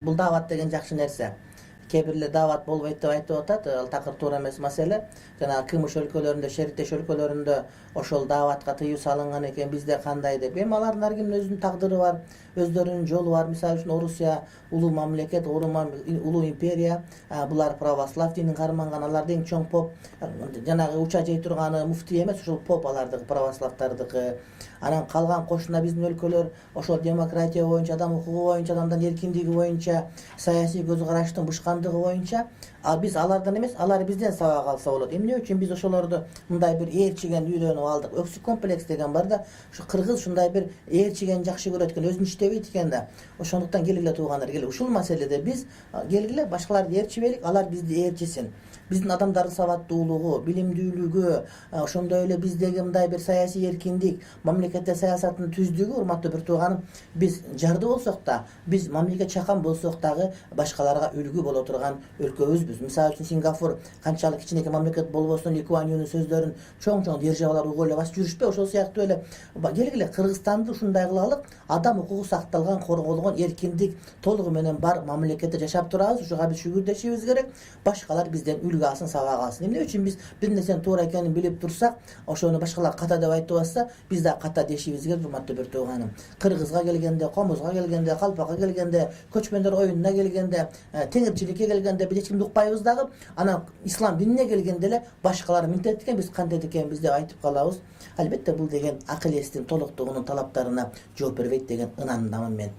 Бул дават деген жакшы нерсе. Кээ бирлер дават болбойт деп айтып атат. Ал такыр туура эмес маселе. Жана кымыш өлкөлөрүндө, шериктеш өлкөлөрүндө ошол даватка тыюу салынган экен. Бизде кандай деп. Эми алардын ар кимдин өзүнүн тагдыры бар, өздөрүнүн жолу бар. Мисалы үчүн Орусия улуу мамлекет, улуу империя. Булар православ динин карманган, алардын эң чоң поп жанагы уча жей турганы муфтий эмес, ошол поп алардыкы, православдардыкы. Анан калган кошуна биздин өлкөлөр ошол демократия боюнча, адам укугу боюнча, адамдын эркиндиги боюнча, саясий көз караштын бушкандыгы боюнча, биз алардан эмес, алар бизден сабак алса болот. Эмне үчүн биз ошолорду мындай бир ээрчиген үйрөнүп алдык? Өксүк комплекс деген бар да, ушу кыргыз ушундай бир ээрчиген жакшы көрөт экен, өзүн иштебейт экен да. Ошондуктан келгиле туугандар, келе ушул маселеде биз келгиле башкаларды ээрчибейлик, алар бизди ээрчисин. Биздин адамдардын сабаттуулугу, билимдүүлүгү, ошондой эле биздеги мындай бир саясий эркиндик, мамлекетте саясаттын түздүгү, урматтуу бир тууганым, биз жарды болсок да, биз мамлекет чакан болсок дагы башкаларга үлгү боло турган өлкөбүзбүз. Мисалы үчүн Сингапур канчалык кичинекей мамлекет болбосун, Ли Куан Юнун сөздөрүн чоң державалар угуп эле басып жүрүшпөй, ошол сыяктуу эле келгиле Кыргызстанды ушундай кылалык, адам укугу сакталган, корголгон, эркиндик толугу менен бар мамлекетте жашап турабыз. Ушуга биз шүгүрдөшүбүз керек. Башкалар бизден үлгү алсын, сабак алсын. Эмне үчүн биз бир нерсенин туура экенин билип турсак, ошону башкалар ката деп айтып атса, биз да ката дешибиз керек, урматтуу бир тууганым. Кыргызга келгенде, комузга келгенде, калпакка келгенде, көчмөндөр оюнуна келгенде, теңирчиликке келгенде биз эч кимди укпайбыз дагы. Анан ислам динине келгенде эле башкалар минтет экен, биз кантет экенбиз деп айтып калабыз. Албетте бул деген акыл эстин толуктугунун талаптарына жооп бербейт деген ынандамын мен.